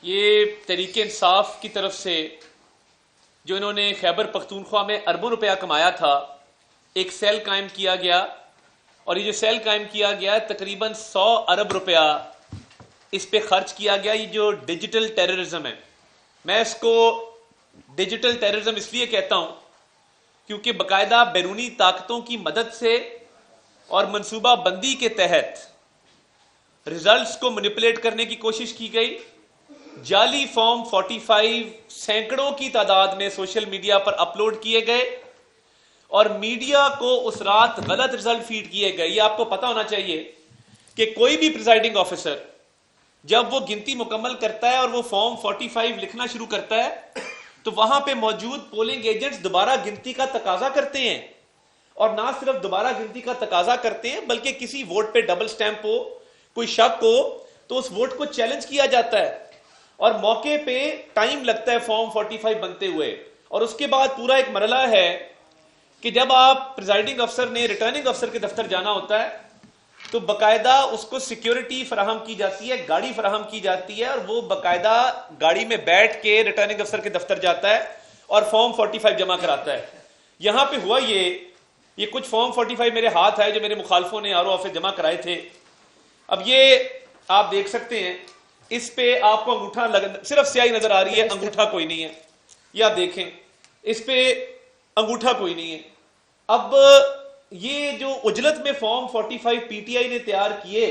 یہ تحریک انصاف کی طرف سے جو انہوں نے خیبر پختونخوا میں اربوں روپیہ کمایا تھا، ایک سیل قائم کیا گیا، اور یہ جو سیل قائم کیا گیا تقریباً 100 ارب روپیہ اس پہ خرچ کیا گیا۔ یہ جو ڈیجیٹل ٹیررزم ہے، میں اس کو ڈیجیٹل ٹیررزم اس لیے کہتا ہوں کیونکہ باقاعدہ بیرونی طاقتوں کی مدد سے اور منصوبہ بندی کے تحت ریزلٹس کو مینیپولیٹ کرنے کی کوشش کی گئی۔ جعلی فارم 45 سینکڑوں کی تعداد میں سوشل میڈیا پر اپلوڈ کیے گئے اور میڈیا کو اس رات غلط رزلٹ فیڈ کیے گئے۔ یہ آپ کو پتا ہونا چاہیے کہ کوئی بھی پریزائڈنگ آفیسر جب وہ گنتی مکمل کرتا ہے اور وہ فارم 45 لکھنا شروع کرتا ہے تو وہاں پہ موجود پولنگ ایجنٹس دوبارہ گنتی کا تقاضا کرتے ہیں، اور نہ صرف دوبارہ گنتی کا تقاضا کرتے ہیں بلکہ کسی ووٹ پہ ڈبل سٹیمپ ہو، کوئی شک ہو تو اس ووٹ کو چیلنج کیا جاتا ہے، اور موقع پہ ٹائم لگتا ہے فارم 45 بنتے ہوئے۔ اور اس کے بعد پورا ایک مرحلہ ہے کہ جب آپ پریزائڈنگ افسر نے ریٹرننگ افسر کے دفتر جانا ہوتا ہے تو باقاعدہ اس کو سیکیورٹی فراہم کی جاتی ہے، گاڑی فراہم کی جاتی ہے، اور وہ باقاعدہ گاڑی میں بیٹھ کے ریٹرننگ افسر کے دفتر جاتا ہے اور فارم 45 جمع کراتا ہے۔ یہاں پہ ہوا یہ کچھ فارم 45 میرے ہاتھ ہے جو میرے مخالفوں نے آر او آفس جمع کرائے تھے۔ اب یہ آپ دیکھ سکتے ہیں، اس پہ آپ کو انگوٹھا صرف سیاہی نظر آ رہی ہے، انگوٹھا کوئی نہیں ہے۔ یہ آپ دیکھیں، اس پہ انگوٹھا کوئی نہیں ہے۔ اب یہ جو اجلت میں فارم 45 پی ٹی آئی نے تیار کیے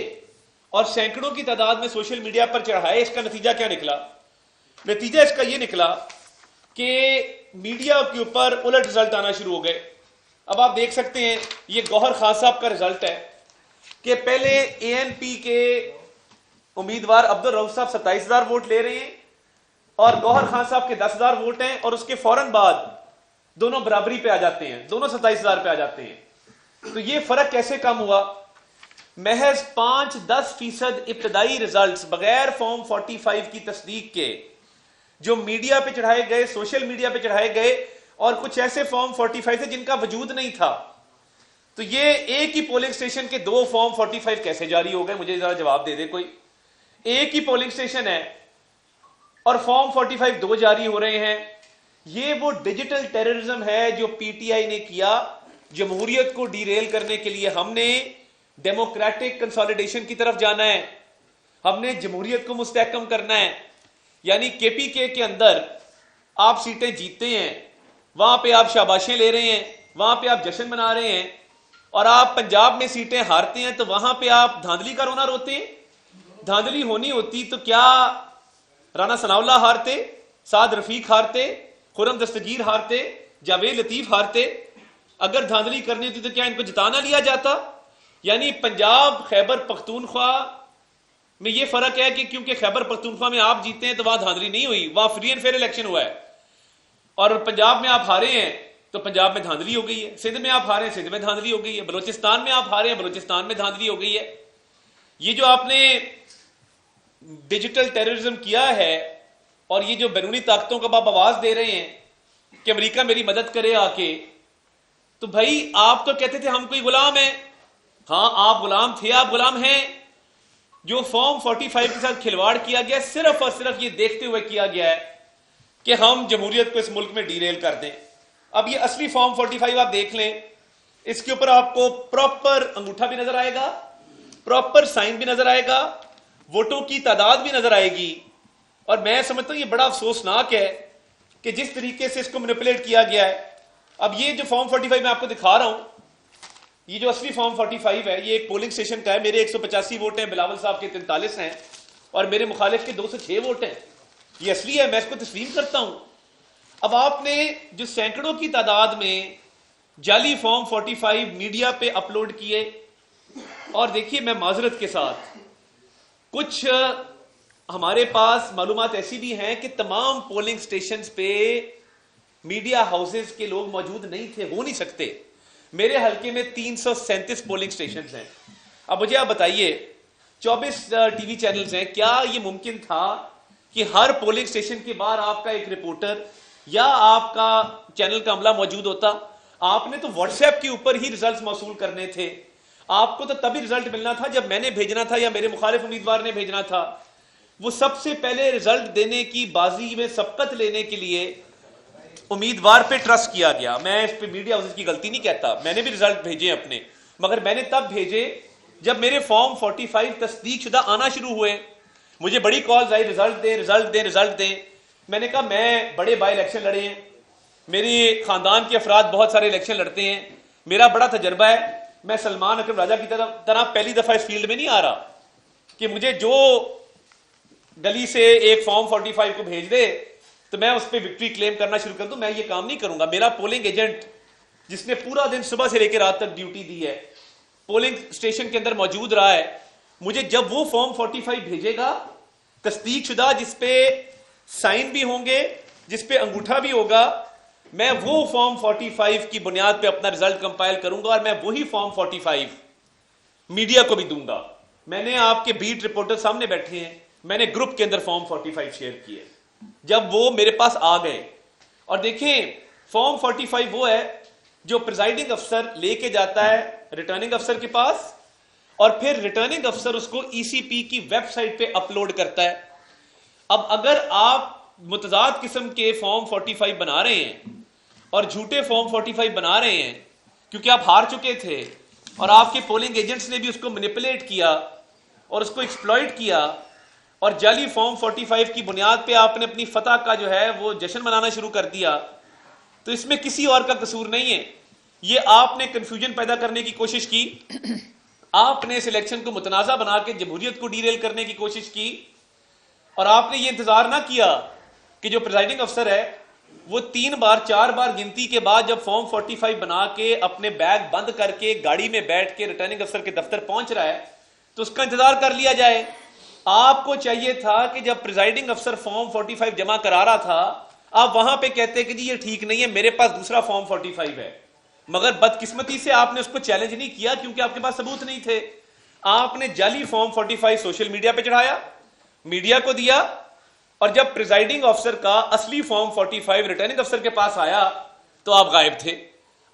اور سینکڑوں کی تعداد میں سوشل میڈیا پر چڑھائے، اس کا نتیجہ کیا نکلا؟ نتیجہ اس کا یہ نکلا کہ میڈیا کے اوپر الٹ رزلٹ آنا شروع ہو گئے۔ اب آپ دیکھ سکتے ہیں، یہ گوہر خان صاحب کا رزلٹ ہے کہ پہلے اے این پی کے امیدوار عبدالرؤف صاحب 27,000 ووٹ لے رہے ہیں اور گوہر خان صاحب کے 10,000 ووٹ ہیں، اور اس کے فوراً بعد دونوں برابری پہ آ جاتے ہیں، دونوں 27,000 پہ آ جاتے ہیں۔ تو یہ فرق کیسے کم ہوا؟ محض 5-10% ابتدائی ریزلٹس بغیر فارم 45 کی تصدیق کے جو میڈیا پہ چڑھائے گئے، سوشل میڈیا پہ چڑھائے گئے، اور کچھ ایسے فارم 45 تھے جن کا وجود نہیں تھا، تو یہ ایک ہی پولنگ سٹیشن کے 2 فارم 45 کیسے جاری ہو گئے؟ مجھے ذرا جواب دے دے کوئی۔ ایک ہی پولنگ سٹیشن ہے اور فارم 45 2 جاری ہو رہے ہیں۔ یہ وہ ڈیجیٹل ٹیررزم ہے جو پی ٹی آئی نے کیا جمہوریت کو ڈیریل کرنے کے لیے۔ ہم نے ڈیموکریٹک کنسالیڈیشن کی طرف جانا ہے، ہم نے جمہوریت کو مستحکم کرنا ہے، یعنی کے پی کے اندر آپ سیٹیں جیتتے ہیں، وہاں پہ آپ شاباشیں لے رہے ہیں، وہاں پہ آپ جشن منا رہے ہیں، اور آپ پنجاب میں سیٹیں ہارتے ہیں تو وہاں پہ آپ دھاندلی کا رونا روتے ہیں۔ دھاندلی ہونی ہوتی تو کیا رانا ثناء اللہ ہارتے، سعد رفیق ہارتے، خرم دستگیر ہارتے، جاوید لطیف ہارتے؟ اگر دھاندلی کرنی ہوتی تو کیا ان کو جتانا لیا جاتا؟ یعنی پنجاب خیبر پختونخوا میں یہ فرق ہے کہ کیونکہ خیبر پختونخوا میں آپ جیتے ہیں تو وہاں دھاندلی نہیں ہوئی، وہاں فری اینڈ فیئر الیکشن ہوا ہے، اور پنجاب میں آپ ہارے ہیں تو پنجاب میں دھاندلی ہو گئی ہے، سندھ میں آپ ہارے ہیں، سندھ میں دھاندلی ہو گئی ہے، بلوچستان میں آپ ہارے ہیں، بلوچستان میں دھاندلی ہو گئی ہے۔ یہ جو آپ نے ڈیجیٹل ٹیررزم کیا ہے، اور یہ جو بیرونی طاقتوں کو آپ آواز دے رہے ہیں کہ امریکہ میری مدد کرے آ کے، تو بھائی آپ تو کہتے تھے ہم کوئی غلام ہیں۔ ہاں آپ غلام تھے، آپ غلام ہیں۔ جو فارم 45 کے ساتھ کھلواڑ کیا گیا صرف اور صرف یہ دیکھتے ہوئے کیا گیا ہے کہ ہم جمہوریت کو اس ملک میں ڈیریل کر دیں۔ اب یہ اصلی فارم 45 آپ دیکھ لیں، اس کے اوپر آپ کو پراپر انگوٹھا بھی نظر آئے گا، پراپر سائن بھی نظر آئے گا، ووٹوں کی تعداد بھی نظر آئے گی۔ اور میں سمجھتا ہوں یہ بڑا افسوسناک ہے کہ جس طریقے سے اس کو مینیپولیٹ کیا گیا ہے۔ اب یہ جو فارم 45 میں آپ کو دکھا رہا ہوں، یہ جو اصلی فارم 45 ہے، یہ ایک پولنگ سٹیشن کا ہے۔ میرے 185 ووٹ ہیں، بلاول صاحب کے 43 ہیں، اور میرے مخالف کے 206 ووٹ ہیں۔ یہ اصلی ہے، میں اس کو تسلیم کرتا ہوں۔ اب آپ نے جو سینکڑوں کی تعداد میں جعلی فارم 45 میڈیا پہ اپلوڈ کیے، اور دیکھیے میں معذرت کے ساتھ، کچھ ہمارے پاس معلومات ایسی بھی ہیں کہ تمام پولنگ سٹیشنز پہ میڈیا ہاؤسز کے لوگ موجود نہیں تھے، ہو نہیں سکتے۔ میرے حلقے میں 337 پولنگ سٹیشنز ہیں۔ اب مجھے آپ بتائیے، 24 ٹی وی چینلز ہیں، کیا یہ ممکن تھا کہ ہر پولنگ سٹیشن کے باہر آپ کا ایک رپورٹر یا آپ کا چینل کا عملہ موجود ہوتا؟ آپ نے تو واٹس ایپ کے اوپر ہی ریزلٹس موصول کرنے تھے۔ آپ کو تو تبھی ریزلٹ ملنا تھا جب میں نے بھیجنا تھا یا میرے مخالف امیدوار نے بھیجنا تھا۔ وہ سب سے پہلے رزلٹ دینے کی بازی میں سبقت لینے کے لیے امیدوار پہ ٹرسٹ کیا گیا. میں اس پہ میڈیا ہاؤسز کی غلطی نہیں کہتا, میں نے بھی رزلٹ بھیجے اپنے, مگر میں نے تب بھیجے جب میرے فارم 45 تصدیق شدہ آنا شروع ہوئے. مجھے بڑی کالز آئی, رزلٹ دیں رزلٹ دیں رزلٹ دیں. میں نے کہا میں بڑے بائی الیکشن لڑے ہیں, میری خاندان کے افراد بہت سارے الیکشن لڑتے ہیں, میرا بڑا تجربہ ہے, میں سلمان اکرم راجہ کی طرح پہلی دفعہ اس فیلڈ میں نہیں آ رہا کہ مجھے جو گلی سے ایک فارم 45 کو بھیج دے تو میں اس پہ وکٹری کلیم کرنا شروع کر دوں. میں یہ کام نہیں کروں گا. میرا پولنگ ایجنٹ جس نے پورا دن صبح سے لے کے رات تک ڈیوٹی دی ہے, پولنگ اسٹیشن کے اندر موجود رہا ہے, مجھے جب وہ فارم 45 بھیجے گا تصدیق شدہ جس پہ سائن بھی ہوں گے, جس پہ انگوٹھا بھی ہوگا, میں وہ فارم 45 کی بنیاد پہ اپنا رزلٹ کمپائل کروں گا اور میں وہی فارم 45 میڈیا کو بھی دوں گا. میں نے آپ کے بیٹ رپورٹر سامنے بیٹھے ہیں, میں نے گروپ کے اندر فارم 45 شیئر کیے جب وہ میرے پاس آ گئے. اور دیکھیں فارم 45 وہ ہے جو پریزائڈنگ افسر لے کے جاتا ہے ریٹرننگ افسر کے پاس, اور پھر ریٹرننگ افسر اس کو ای سی پی کی ویب سائٹ پہ اپلوڈ کرتا ہے. اب اگر آپ متضاد قسم کے فارم 45 بنا رہے ہیں اور جھوٹے فارم 45 بنا رہے ہیں کیونکہ آپ ہار چکے تھے اور آپ کے پولنگ ایجنٹس نے بھی اس کو مینیپولیٹ کیا اور اس کو ایکسپلائٹ کیا اور جعلی فارم 45 کی بنیاد پہ آپ نے اپنی فتح کا جو ہے وہ جشن منانا شروع کر دیا, تو اس میں کسی اور کا قصور نہیں ہے. یہ آپ نے کنفیوژن پیدا کرنے کی کوشش کی, آپ نے اس الیکشن کو متنازع بنا کے جمہوریت کو ڈیریل کرنے کی کوشش کی, اور آپ نے یہ انتظار نہ کیا کہ جو پریزائڈنگ افسر ہے وہ 3 بار 4 بار گنتی کے بعد جب فارم 45 بنا کے اپنے بیگ بند کر کے گاڑی میں بیٹھ کے ریٹرننگ افسر کے دفتر پہنچ رہا ہے تو اس کا انتظار کر لیا جائے. آپ کو چاہیے تھا کہ جب پریزائڈنگ افسر فارم 45 جمع کرا رہا تھا آپ وہاں پہ کہتے کہ جی یہ ٹھیک نہیں ہے, میرے پاس دوسرا فارم 45 ہے. مگر بدقسمتی سے آپ نے اس کو چیلنج نہیں کیا کیونکہ آپ کے پاس ثبوت نہیں تھے. آپ نے جعلی فارم 45 سوشل میڈیا پہ چڑھایا, میڈیا کو دیا, اور جب پریزائڈنگ افسر کا اصلی فارم 45 ریٹرننگ افسر کے پاس آیا تو آپ غائب تھے.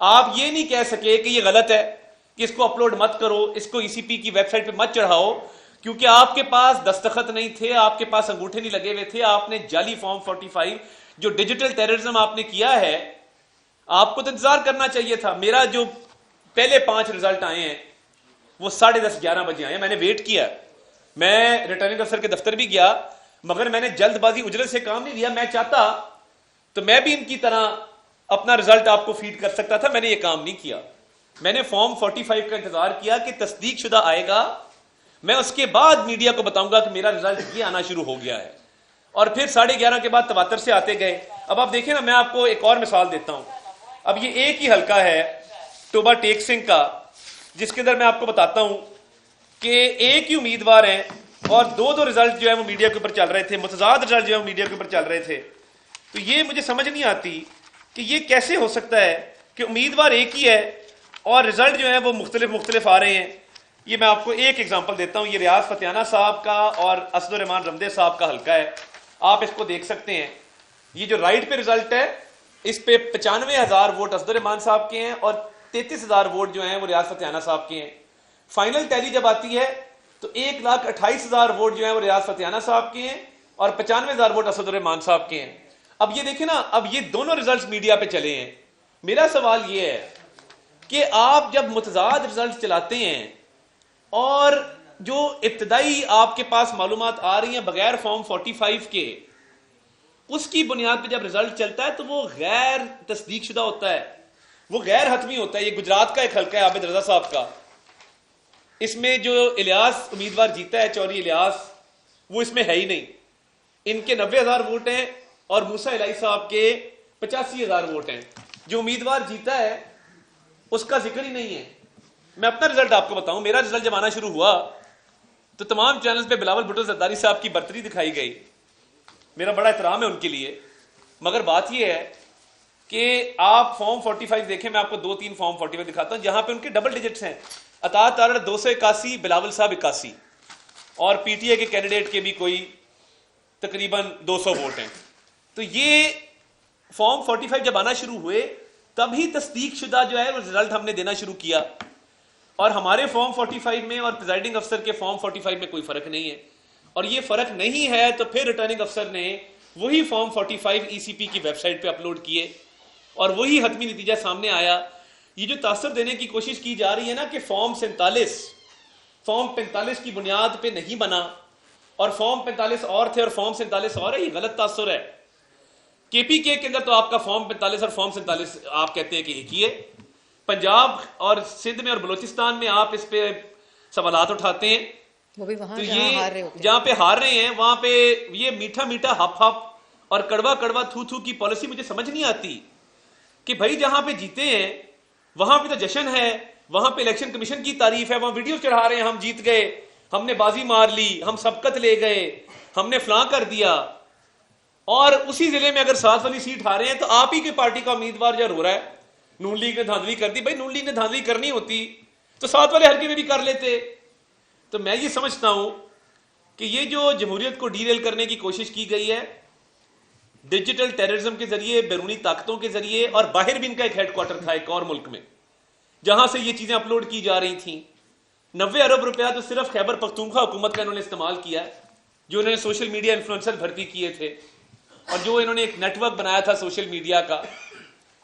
آپ یہ نہیں کہہ سکے کہ یہ غلط ہے کہ اس کو اپلوڈ مت کرو, اس کو ای سی پی کی ویب سائٹ پہ مت چڑھاؤ, کیونکہ آپ کے پاس دستخط نہیں تھے, آپ کے پاس انگوٹھے نہیں لگے ہوئے تھے. آپ نے جعلی فارم 45 جو ڈیجیٹل ٹیررزم آپ نے کیا ہے, آپ کو تو انتظار کرنا چاہیے تھا. میرا جو پہلے 5 رزلٹ آئے ہیں وہ 10:30 11 بجے آئے ہیں, میں نے ویٹ کیا, میں ریٹرننگ افسر کے دفتر بھی گیا, مگر میں نے جلد بازی اجلت سے کام نہیں لیا. میں چاہتا تو میں بھی ان کی طرح اپنا رزلٹ آپ کو فیڈ کر سکتا تھا, میں نے یہ کام نہیں کیا. میں نے فارم 45 کا انتظار کیا کہ تصدیق شدہ آئے گا, میں اس کے بعد میڈیا کو بتاؤں گا کہ میرا رزلٹ یہ آنا شروع ہو گیا ہے, اور پھر 11:30 کے بعد تواتر سے آتے گئے. اب آپ دیکھیں نا, میں آپ کو ایک اور مثال دیتا ہوں. اب یہ ایک ہی حلقہ ہے ٹوبا ٹیک سنگھ کا, جس کے اندر میں آپ کو بتاتا ہوں کہ ایک ہی امیدوار ہیں اور 2 رزلٹ جو ہے وہ میڈیا کے اوپر چل رہے تھے, متضاد رزلٹ جو ہے وہ میڈیا کے اوپر چل رہے تھے. تو یہ مجھے سمجھ نہیں آتی کہ یہ کیسے ہو سکتا ہے کہ امیدوار ایک ہی ہے اور رزلٹ جو ہے وہ مختلف آ رہے ہیں. یہ میں آپ کو ایک ایگزامپل دیتا ہوں. یہ ریاض فتیانہ صاحب کا اور اسد الرحمان رمدے صاحب کا حلقہ ہے, آپ اس کو دیکھ سکتے ہیں. یہ جو رائٹ پہ رزلٹ ہے اس پہ 95,000 ووٹ اسد الرحمان صاحب کے ہیں اور 33,000 ووٹ جو ہیں وہ ریاض فتیانہ صاحب کے ہیں. فائنل ٹیلی جب آتی ہے تو 1,28,000 ووٹ جو ہیں وہ ریاض فتیانہ صاحب کے ہیں اور 95,000 ووٹ اسد الرحمان صاحب کے ہیں. اب یہ دیکھیں نا, اب یہ دونوں رزلٹس میڈیا پہ چلے ہیں. میرا سوال یہ ہے کہ آپ جب متضاد رزلٹ چلاتے ہیں اور جو ابتدائی آپ کے پاس معلومات آ رہی ہیں بغیر فارم 45 کے, اس کی بنیاد پہ جب رزلٹ چلتا ہے تو وہ غیر تصدیق شدہ ہوتا ہے, وہ غیر حتمی ہوتا ہے. یہ گجرات کا ایک حلقہ ہے عابد رضا صاحب کا, اس میں جو الیاس امیدوار جیتا ہے چوری الیاس, وہ اس میں ہے ہی نہیں. ان کے 90,000 ووٹ ہیں اور موسیٰ الہی صاحب کے 85,000 ووٹ ہیں. جو امیدوار جیتا ہے اس کا ذکر ہی نہیں ہے. میں اپنا رزلٹ آپ کو بتاؤں, میرا رزلٹ جب آنا شروع ہوا تو تمام چینلز پہ بلاول بھٹو زرداری صاحب کی برتری دکھائی گئی. میرا بڑا احترام ہے ان کے لیے, مگر بات یہ ہے کہ آپ فارم 45 دیکھیں, میں آپ کو 2-3 فارم 45 دکھاتا ہوں جہاں پہ ان کے ڈبل ڈیجٹس ہیں. اطاعت تارڑ 281, بلاول صاحب 81, اور پی ٹی اے کے کینڈیڈیٹ کے بھی کوئی تقریباً 200 ووٹ ہیں. تو یہ فارم 45 جب آنا شروع ہوئے تبھی تصدیق شدہ جو ہے وہ رزلٹ ہم نے دینا شروع کیا, اور ہمارے فارم 45 میں اور پریزائڈنگ افسر کے فارم 45 میں کوئی فرق نہیں ہے. اور یہ فرق نہیں ہے تو پھر ریٹرننگ افسر نے وہی فارم 45 ECP کی ویب سائٹ پہ اپلوڈ کیے اور وہی حتمی نتیجہ سامنے آیا. یہ جو تاثر دینے کی کوشش کی جا رہی ہے نا کہ فارم 45 کی بنیاد پہ نہیں بنا اور فارم 45 اور تھے اور فارم 47 اور ہے، یہ غلط تاثر ہے. KPK کے اندر تو آپ کا فارم 45 اور فارم 47 آپ کہتے ہیں کہ ایک ہی ہے. پنجاب اور سندھ میں اور بلوچستان میں آپ اس پہ سوالات اٹھاتے ہیں، وہ بھی وہاں تو یہ جہاں پہ ہار رہے ہیں وہاں پہ یہ میٹھا میٹھا ہپ ہپ اور کڑوا کڑوا تھو تھو کی پالیسی مجھے سمجھ نہیں آتی کہ بھائی جہاں پہ جیتے ہیں وہاں پہ تو جشن ہے، وہاں پہ الیکشن کمیشن کی تعریف ہے، وہاں ویڈیو چڑھا رہے ہیں ہم جیت گئے، ہم نے بازی مار لی، ہم سبقت لے گئے، ہم نے فلاں کر دیا. اور اسی ضلع میں اگر 7 والی سیٹ ہارے ہیں تو آپ ہی کی پارٹی کا امیدوار جو رو رہا ہے نون لیگ نے دھاندلی کر دی. بھائی نون لیگ نے دھاندلی کرنی ہوتی تو 7 والے حلقے میں بھی کر لیتے. تو میں یہ سمجھتا ہوں کہ یہ جو جمہوریت کو ڈی ریل کرنے کی کوشش کی گئی ہے ڈیجیٹل ٹیررزم کے ذریعے، بیرونی طاقتوں کے ذریعے، اور باہر بھی ان کا ایک ہیڈ کوارٹر تھا ایک اور ملک میں جہاں سے یہ چیزیں اپلوڈ کی جا رہی تھیں. 90 ارب روپیہ تو صرف خیبر پختونخوا حکومت کا انہوں نے استعمال کیا ہے، جو انہوں نے سوشل میڈیا انفلوئنسر بھرتی کیے تھے اور جو انہوں نے ایک نیٹ ورک بنایا تھا سوشل میڈیا کا.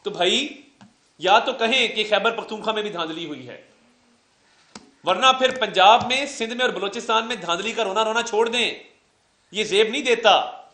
تو بھائی یا تو کہیں کہ خیبر پختونخوا میں بھی دھاندلی ہوئی ہے، ورنہ پھر پنجاب میں، سندھ میں اور بلوچستان میں دھاندلی کا رونا رونا چھوڑ دیں. یہ زیب نہیں دیتا